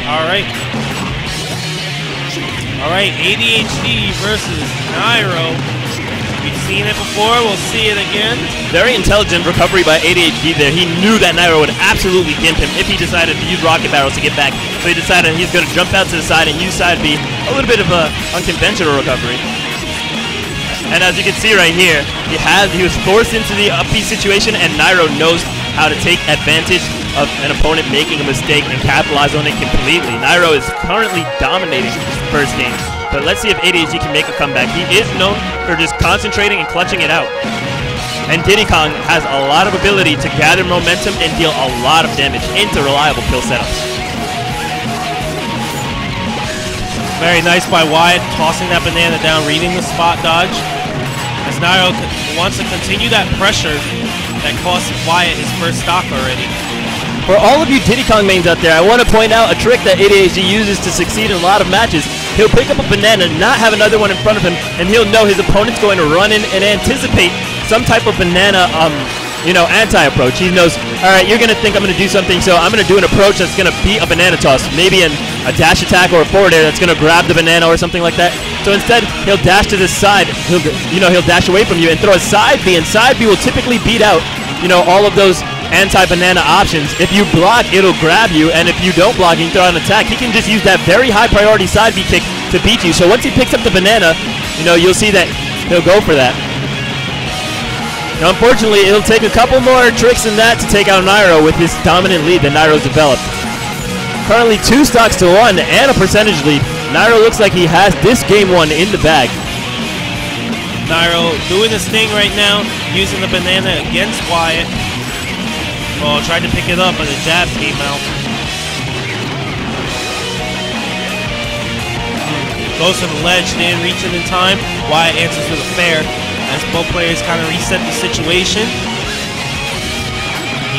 Alright. Alright, ADHD versus Nairo. We've seen it before, we'll see it again. Very intelligent recovery by ADHD there. He knew that Nairo would absolutely gimp him if he decided to use rocket barrels to get back. So he decided he's going to jump out to the side and use side B. A little bit of a unconventional recovery. And as you can see right here, he was forced into the up B situation, and Nairo knows how to take advantage of an opponent making a mistake and capitalize on it completely. Nairo is currently dominating the first game. But let's see if ADHD can make a comeback. He is known for just concentrating and clutching it out. And Diddy Kong has a lot of ability to gather momentum and deal a lot of damage into reliable kill setups. Very nice by Wyatt, tossing that banana down, reading the spot dodge. As Nairo wants to continue that pressure that cost Wyatt his first stock already. For all of you Diddy Kong mains out there, I want to point out a trick that ADHD uses to succeed in a lot of matches. He'll pick up a banana, not have another one in front of him, and he'll know his opponent's going to run in and anticipate some type of banana, anti-approach. He knows, all right, you're going to think I'm going to do something, so I'm going to do an approach that's going to beat a banana toss, maybe a dash attack or a forward air that's going to grab the banana or something like that. So instead, he'll dash to the side. He'll dash away from you and throw a side B, and side B will typically beat out, all of those anti-banana options. If you block, it'll grab you, and if you don't block, you can throw out an attack. He can just use that very high priority side B kick to beat you. So once he picks up the banana, you'll see that he'll go for that. Now, unfortunately, it'll take a couple more tricks than that to take out Nairo with this dominant lead that Nairo's developed. Currently 2 stocks to 1 and a percentage lead. Nairo looks like he has this game one in the bag. Nairo doing his thing right now, using the banana against Wyatt. Oh, tried to pick it up, but the jab came out. Goes to the ledge, didn't reach it in time. Wyatt answers with a fair as both players kind of reset the situation.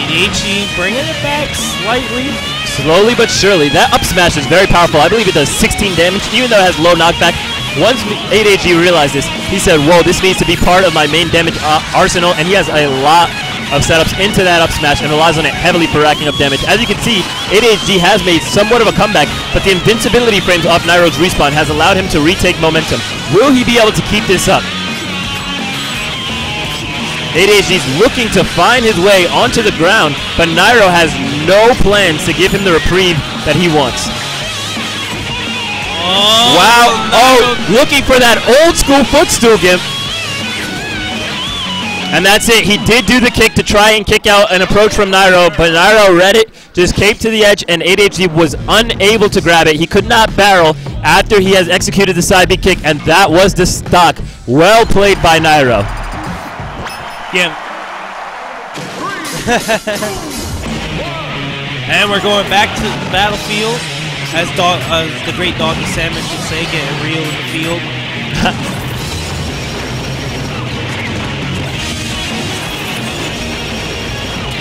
ADHD bringing it back slightly. Slowly but surely. That up smash is very powerful. I believe it does 16 damage, even though it has low knockback. Once ADHD realized this, he said, whoa, this needs to be part of my main damage arsenal, and he has a lot of setups into that up smash and relies on it heavily for racking up damage. As you can see, ADHD has made somewhat of a comeback, but the invincibility frames off Nairo's respawn has allowed him to retake momentum. Will he be able to keep this up? ADHD's looking to find his way onto the ground, but Nairo has no plans to give him the reprieve that he wants. Oh, wow. Oh, looking for that old school footstool gimp. And that's it. He did do the kick to try and kick out an approach from Nairo, but Nairo read it, just caped to the edge, and ADHD was unable to grab it. He could not barrel after he has executed the side B kick, and that was the stock. Well played by Nairo. Yeah. And we're going back to the battlefield, as the great Doggy Salmon should say, getting real in the field.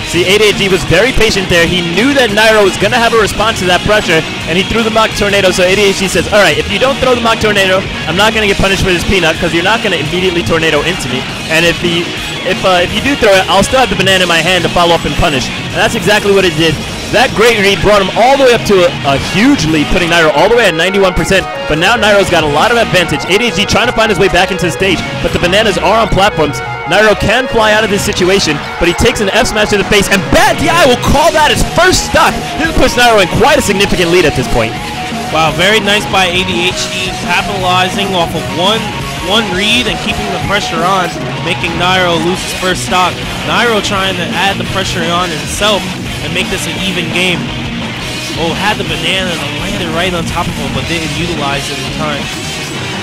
See, ADHD was very patient there. He knew that Nairo was going to have a response to that pressure, and he threw the mock tornado. So ADHD says, all right, if you don't throw the mock tornado, I'm not going to get punished for this peanut because you're not going to immediately tornado into me. And if you do throw it, I'll still have the banana in my hand to follow up and punish. And that's exactly what it did. That great read brought him all the way up to a huge lead, putting Nairo all the way at 91%. But now Nairo's got a lot of advantage. ADHD trying to find his way back into the stage, but the bananas are on platforms. Nairo can fly out of this situation, but he takes an F smash to the face, and Bad DI will call that his first stock. This puts Nairo in quite a significant lead at this point. Wow, very nice by ADHD, capitalizing off of one read and keeping the pressure on, making Nairo lose his first stock. Nairo trying to add the pressure on himself and make this an even game. Oh, had the banana and landed right on top of him, but didn't utilize it in time.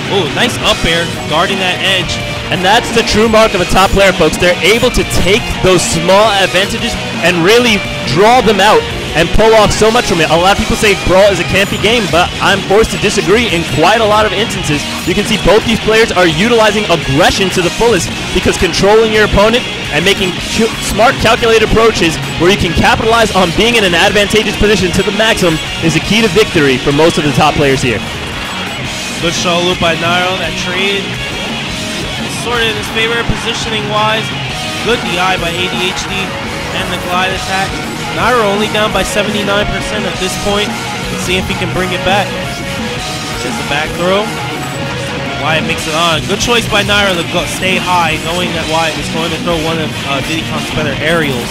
Oh, nice up air, guarding that edge. And that's the true mark of a top player, folks. They're able to take those small advantages and really draw them out and pull off so much from it. A lot of people say Brawl is a campy game, but I'm forced to disagree in quite a lot of instances. You can see both these players are utilizing aggression to the fullest because controlling your opponent and making smart, calculated approaches where you can capitalize on being in an advantageous position to the maximum is the key to victory for most of the top players here. Good show loop by Nairo. That trade sort of in his favor positioning-wise. Good DI by ADHD and the glide attack. Nairo only down by 79% at this point. Let's see if he can bring it back. There's the back throw. Wyatt makes it on. Good choice by Nairo to stay high, knowing that Wyatt was going to throw one of Diddy Kong's better aerials.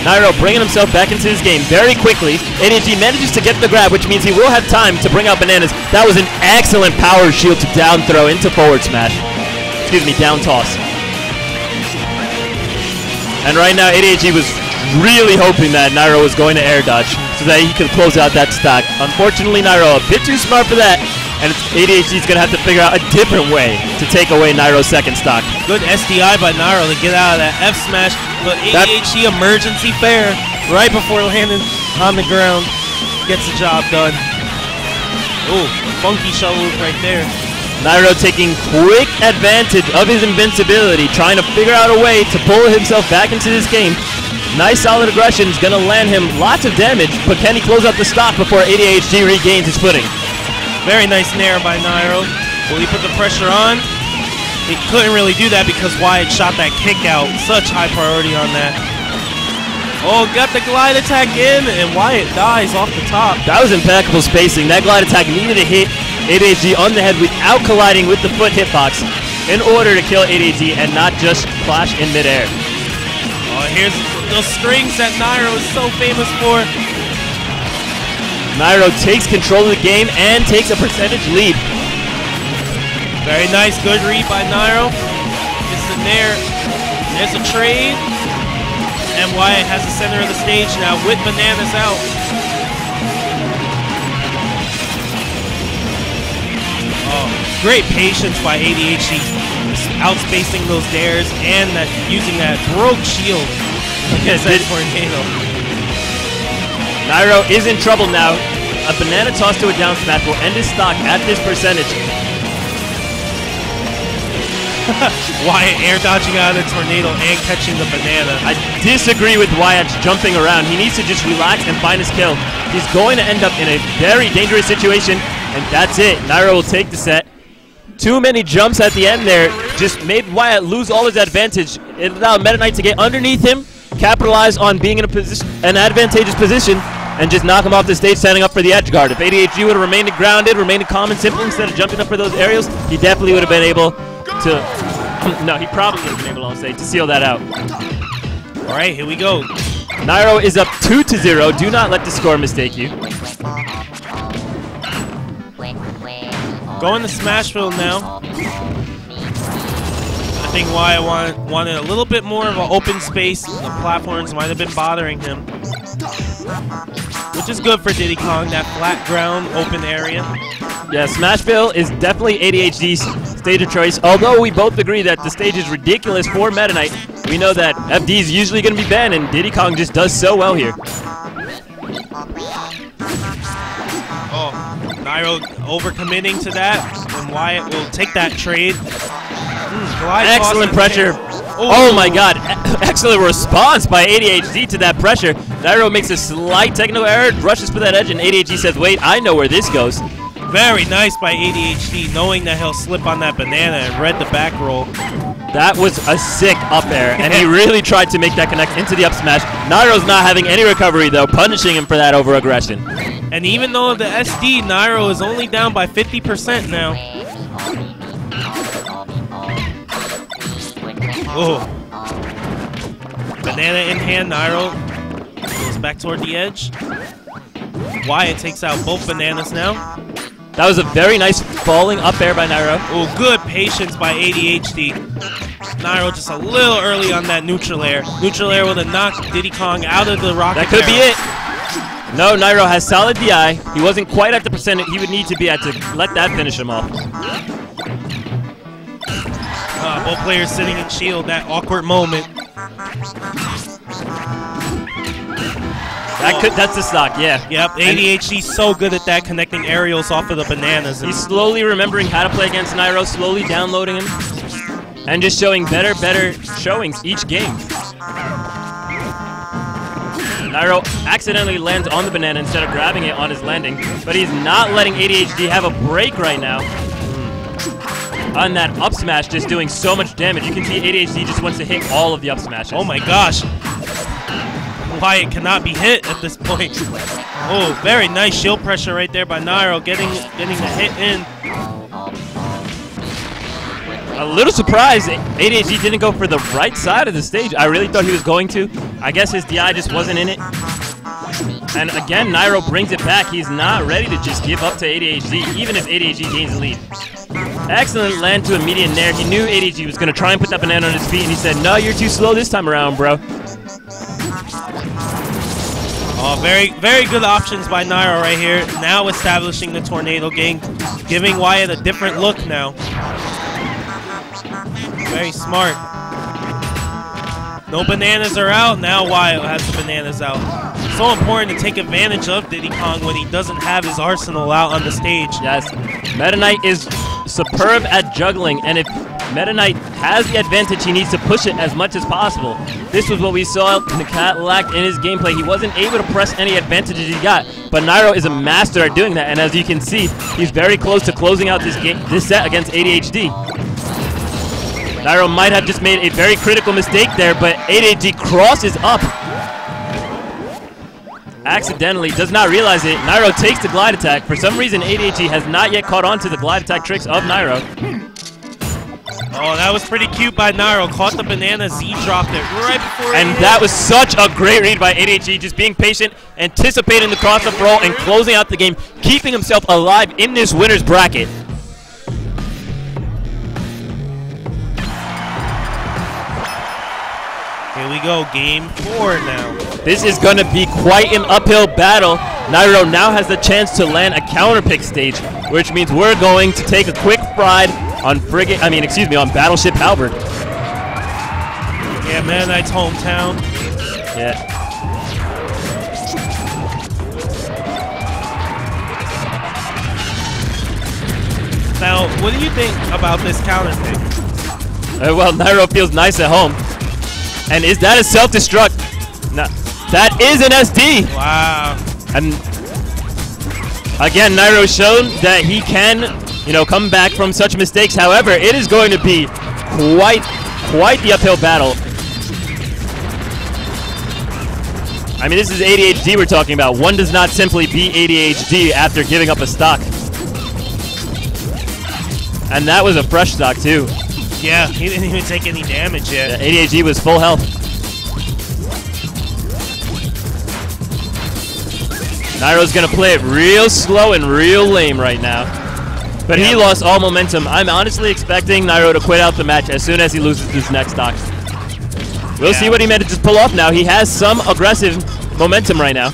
Nairo bringing himself back into his game very quickly. ADHD manages to get the grab, which means he will have time to bring out bananas. That was an excellent power shield to down throw into forward smash. Excuse me, down toss. And right now, ADHD was really hoping that Nairo was going to air dodge so that he could close out that stock. Unfortunately, Nairo a bit too smart for that, and ADHD is going to have to figure out a different way to take away Nairo's second stock. Good SDI by Nairo to get out of that F smash, but ADHD emergency fair right before landing on the ground gets the job done. Ooh, funky shuttle loop right there. Nairo taking quick advantage of his invincibility, trying to figure out a way to pull himself back into this game. Nice solid aggression is going to land him lots of damage, but can he close out the stock before ADHD regains his footing? Very nice nair by Nairo. Will he put the pressure on? He couldn't really do that because Wyatt shot that kick out. Such high priority on that. Oh, got the glide attack in, and Wyatt dies off the top. That was impeccable spacing. That glide attack needed to hit ADHD on the head without colliding with the foot hitbox in order to kill ADHD and not just clash in midair. Oh, here's those strings that Nairo is so famous for. Nairo takes control of the game and takes a percentage lead. Very nice, good read by Nairo. It's in there. There's a trade. And Wyatt has the center of the stage now with bananas out. Oh, great patience by ADHD, outspacing those dares and using that broke shield against that tornado. Nairo is in trouble now. A banana toss to a down smash will end his stock at this percentage. Wyatt air dodging out of the tornado and catching the banana. I disagree with Wyatt's jumping around. He needs to just relax and find his kill. He's going to end up in a very dangerous situation, and that's it. Nairo will take the set. Too many jumps at the end there just made Wyatt lose all his advantage. It allowed Meta Knight to get underneath him, capitalize on being in an advantageous position, and just knock him off the stage, setting up for the edge guard. If ADHD would have remained grounded, remained calm and simple instead of jumping up for those aerials, he definitely would have been able to... no, he probably would have been able, I'll say, to seal that out. All right, here we go. Nairo is up 2-0. Do not let the score mistake you. Going to Smashville now. I think Wyatt wanted a little bit more of an open space. The platforms might have been bothering him. Which is good for Diddy Kong, that flat ground, open area. Yeah, Smashville is definitely ADHD's stage of choice. Although we both agree that the stage is ridiculous for Meta Knight, we know that FD is usually going to be banned, and Diddy Kong just does so well here. Oh, Nairo overcommitting to that, and Wyatt will take that trade. Excellent pressure. Oh my god, excellent response by ADHD to that pressure. Nairo makes a slight technical error, rushes for that edge, and ADHD says, wait, I know where this goes. Very nice by ADHD, knowing that he'll slip on that banana and read the back roll. That was a sick up air, and he really tried to make that connect into the up smash. Nairo's not having any recovery, though, punishing him for that over-aggression. And even though the SD, Nairo is only down by 50% now. Oh. Banana in hand, Nairo goes back toward the edge. Wyatt takes out both bananas now. That was a very nice falling up air by Nairo. Oh, good patience by ADHD. Nairo just a little early on that neutral air. Neutral air would have knocked Diddy Kong out of the rocket. That could be it. No, Nairo has solid DI. He wasn't quite at the percentage he would need to be at to let that finish him off. Both players sitting in shield, that awkward moment. That's the stock, yeah. Yep, ADHD's so good at that, connecting aerials off of the bananas. He's slowly remembering how to play against Nairo, slowly downloading him, and just showing better showings each game. Nairo accidentally lands on the banana instead of grabbing it on his landing, but he's not letting ADHD have a break right now. On that up smash, just doing so much damage. You can see ADHD just wants to hit all of the up smashes. Oh my gosh. quiet cannot be hit at this point. Oh, very nice shield pressure right there by Nairo, getting the hit in. A little surprised ADHD didn't go for the right side of the stage. I really thought he was going to. I guess his DI just wasn't in it. And again, Nairo brings it back. He's not ready to just give up to ADHD, even if ADHD gains the lead. Excellent land to a median nair. He knew ADHD was going to try and put that banana on his feet, and he said, no, you're too slow this time around, bro. Oh, very good options by Nairo right here. Now establishing the tornado game, giving Wyatt a different look now. Very smart. No bananas are out. Now Wyatt has the bananas out. So important to take advantage of Diddy Kong when he doesn't have his arsenal out on the stage. Yes. Meta Knight is superb at juggling, and if Meta Knight has the advantage, he needs to push it as much as possible. This was what we saw the cat lacked in his gameplay. He wasn't able to press any advantages he got, but Nairo is a master at doing that, and as you can see, he's very close to closing out this set against ADHD. Nairo might have just made a very critical mistake there, but ADHD crosses up. Accidentally, does not realize it. Nairo takes the glide attack. For some reason, ADHD has not yet caught on to the glide attack tricks of Nairo. Oh, that was pretty cute by Nairo. Caught the banana, Z-dropped it right before And that was such a great read by ADHD, just being patient, anticipating the cross-up roll, and closing out the game, keeping himself alive in this winner's bracket. Here we go, game 4 now. This is going to be quite an uphill battle. Nairo now has the chance to land a counter pick stage, which means we're going to take a quick ride on on Battleship Halberd. Yeah, Meta Knight's hometown. Yeah. Now, what do you think about this counter pick? Well, Nairo feels nice at home. And is that a self-destruct? No, that is an SD. Wow. And again, Nairo shown that he can, come back from such mistakes. However, it is going to be quite the uphill battle. I mean, this is ADHD we're talking about. One does not simply beat ADHD after giving up a stock. And that was a fresh stock too. Yeah, he didn't even take any damage yet. Yeah, ADHD was full health. Nairo's going to play it real slow and real lame right now. But he lost all momentum. I'm honestly expecting Nairo to quit out the match as soon as he loses his next stock. We'll see what he manages to pull off now. He has some aggressive momentum right now.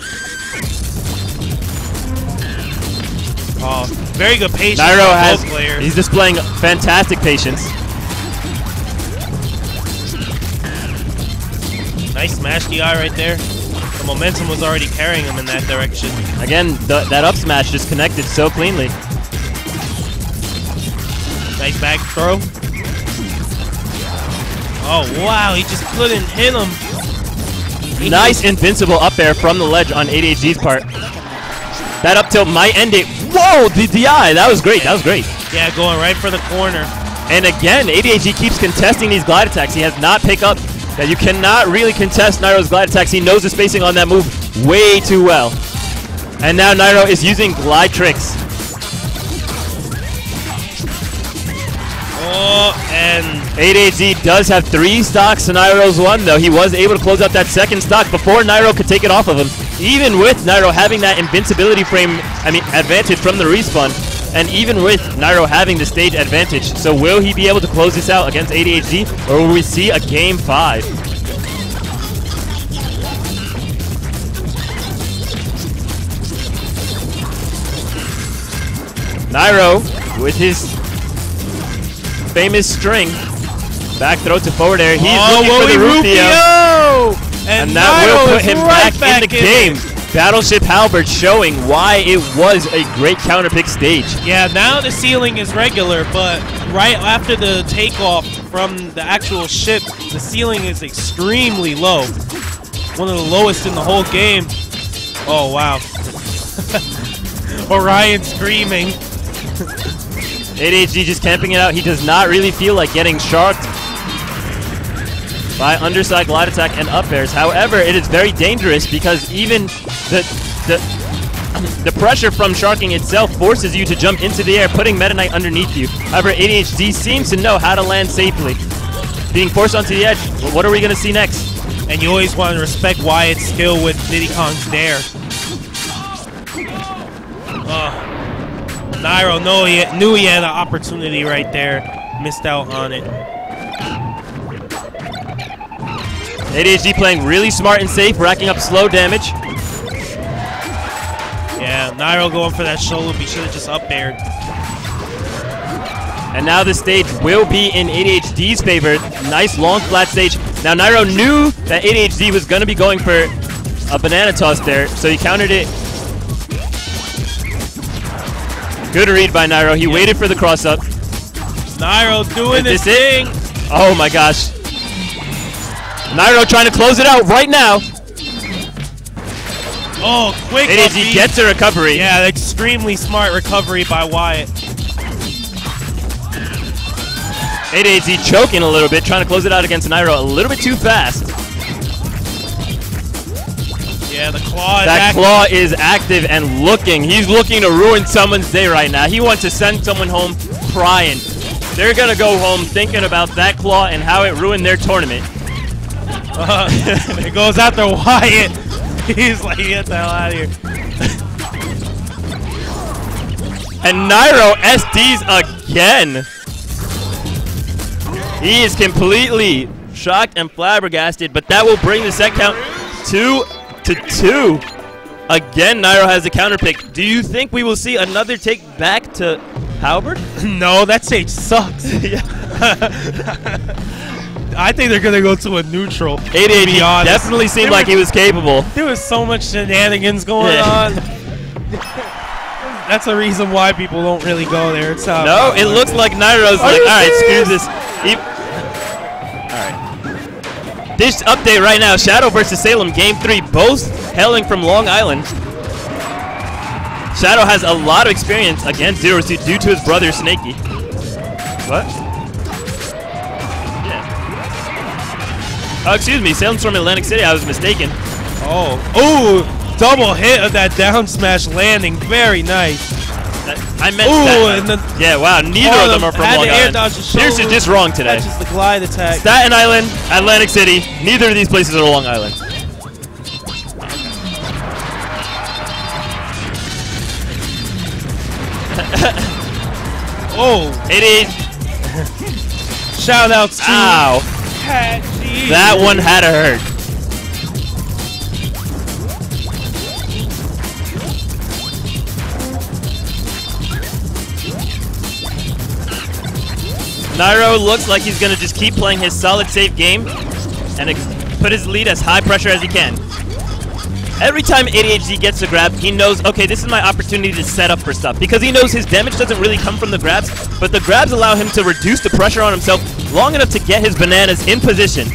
Oh, very good patience. Nairo has, both players. He's displaying fantastic patience. Nice smash DI right there. The momentum was already carrying him in that direction. Again, that up smash just connected so cleanly. Nice back throw. Oh, wow, he just couldn't hit him. Nice invincible up air from the ledge on ADHD's part. That up tilt might end it. Whoa, the DI, that was great, that was great. Yeah, going right for the corner. And again, ADHD keeps contesting these glide attacks. He has not picked up that you cannot really contest Nairo's glide attacks. He knows the spacing on that move way too well. And now Nairo is using glide tricks. Oh, and ADHD does have 3 stocks to Nairo's 1, though. He was able to close out that second stock before Nairo could take it off of him. Even with Nairo having that invincibility advantage from the respawn, and even with Nairo having the stage advantage. So will he be able to close this out against ADHD, or will we see a game 5? Nairo with his famous string. Back throw to forward air. He's looking for the Rufio. And that will put him back in the game. Battleship Halberd showing why it was a great counter pick stage. Yeah, now the ceiling is regular, but right after the takeoff from the actual ship, the ceiling is extremely low. One of the lowest in the whole game. Oh, wow. Orion screaming. ADHD just camping it out. He does not really feel like getting sharked. by underside glide attack and up airs. However, it is very dangerous because even the pressure from sharking itself forces you to jump into the air, putting Meta Knight underneath you. However, ADHD seems to know how to land safely. Being forced onto the edge, what are we going to see next? And you always want to respect Wyatt's skill with Diddy Kong's dare. Nairo knew he had an opportunity right there. Missed out on it. ADHD playing really smart and safe, racking up slow damage. Yeah, Nairo going for that show loop. He should have just up aired. And now the stage will be in ADHD's favor. Nice long flat stage. Now Nairo knew that ADHD was going to be going for a banana toss there, so he countered it. Good read by Nairo. He waited for the cross up. Nairo doing his thing. Oh my gosh. Nairo trying to close it out right now. Oh, quick. ADHD gets a recovery. Yeah, extremely smart recovery by Wyatt. ADHD choking a little bit, trying to close it out against Nairo a little bit too fast. Yeah, the claw is That claw is active and looking. He's looking to ruin someone's day right now. He wants to send someone home crying. They're going to go home thinking about that claw and how it ruined their tournament. It goes after Wyatt. He's like, get the hell out of here. And Nairo SDs again. He is completely shocked and flabbergasted, but that will bring the set count 2-2. Again, Nairo has a counter pick. Do you think we will see another take back to Halberd? No, that stage sucks. I think they're going to go to a neutral. ADHD definitely seemed like he was capable. There was so much shenanigans going on. That's the reason why people don't really go there. It's no, it looks like Nairo's like, all right, screw this. All right. This update right now, Shadow versus Salem, Game 3, both hailing from Long Island. Shadow has a lot of experience against Zero Suit due to his brother, Snakey. What? Yeah. Oh, excuse me, Salem's from Atlantic City. I was mistaken. Oh, double hit of that down smash landing. Very nice. I meant that. And then yeah, wow, neither of them are from Long Island. Pierce is just wrong today. That's just the glide attack. Staten Island, Atlantic City, neither of these places are Long Island. It is. Shout outs to Ow. Patchy. That one had to hurt. Nairo looks like he's going to just keep playing his solid safe game and put his lead as high pressure as he can. Every time ADHD gets a grab, he knows, okay, this is my opportunity to set up for stuff. Because he knows his damage doesn't really come from the grabs, but the grabs allow him to reduce the pressure on himself long enough to get his bananas in position.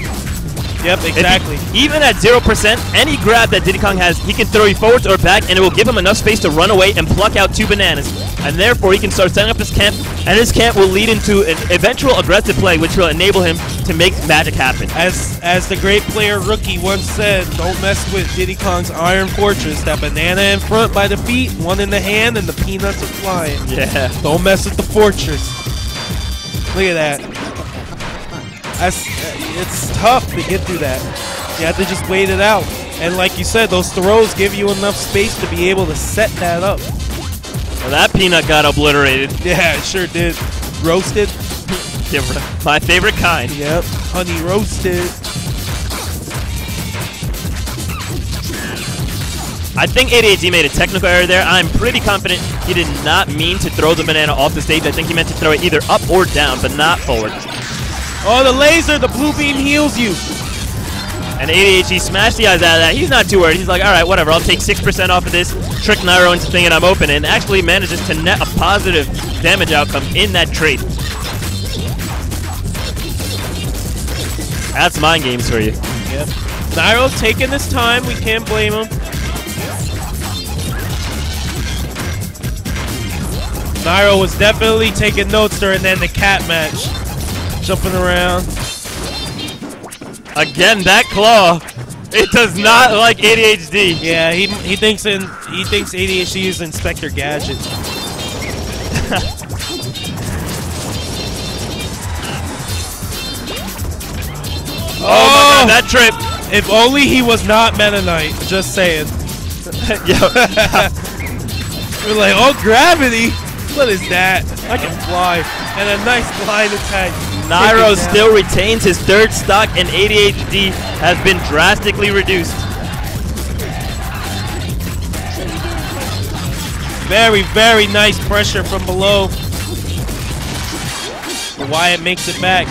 Yep, exactly. Even at 0%, any grab that Diddy Kong has, he can throw you forwards or back, and it will give him enough space to run away and pluck out 2 bananas. And therefore, he can start setting up his camp, and his camp will lead into an eventual aggressive play, which will enable him to make magic happen. As the great player Rookie once said, don't mess with Diddy Kong's Iron Fortress. That banana in front by the feet, one in the hand, and the peanuts are flying. Yeah. Don't mess with the fortress. Look at that. It's tough to get through that. You have to just wait it out. And like you said, those throws give you enough space to be able to set that up. Well, that peanut got obliterated. Yeah, it sure did. Roasted. My favorite kind. Yep, honey roasted. I think ADHD made a technical error there. I'm pretty confident he did not mean to throw the banana off the stage. I think he meant to throw it either up or down, but not forward. Oh, the laser, the blue beam heals you. And ADHD smashed the eyes out of that. He's not too worried. He's like, all right, whatever. I'll take 6% off of this, trick Nairo into thinking I'm open, and actually manages to net a positive damage outcome in that trade. That's mind games for you. Yep. Nairo's taking this time. We can't blame him. Nairo was definitely taking notes during the cat match. Jumping around. Again, that claw. It does not like ADHD. Yeah, he thinks ADHD is Inspector Gadget. Oh my god, that trip. If only he was not Meta Knight. Just saying. We're like, oh, gravity. What is that? I can fly. And a nice blind attack. Nairo still retains his third stock, and ADHD has been drastically reduced. Very, very nice pressure from below. Wyatt makes it back.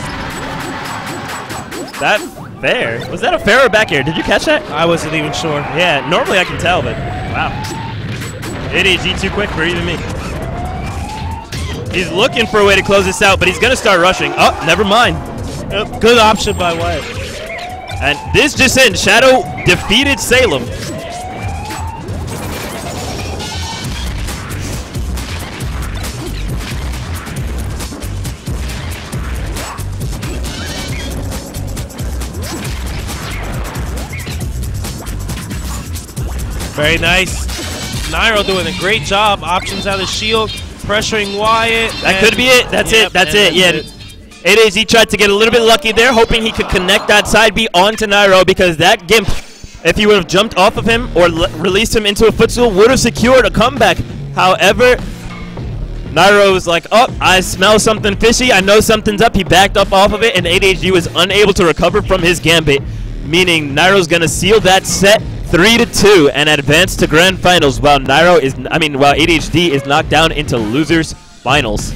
That fair? Was that a fair or back air? Did you catch that? I wasn't even sure. Yeah, normally I can tell, but wow. ADHD too quick for even me. He's looking for a way to close this out, but he's going to start rushing. Oh, never mind. Good option by Wyatt. And this just in, Shadow defeated Salem. Very nice. Nairo doing a great job. Options out of shield, pressuring Wyatt. That could be it. That's it. That's it. Yeah. ADHD tried to get a little bit lucky there, hoping he could connect that side B onto Nairo, because that Gimp, if he would have jumped off of him or released him into a footstool, would have secured a comeback. However, Nairo was like, oh, I smell something fishy. I know something's up. He backed up off of it, and ADHD was unable to recover from his gambit, meaning Nairo's going to seal that set 3-2 and advance to grand finals, while ADHD is knocked down into losers finals.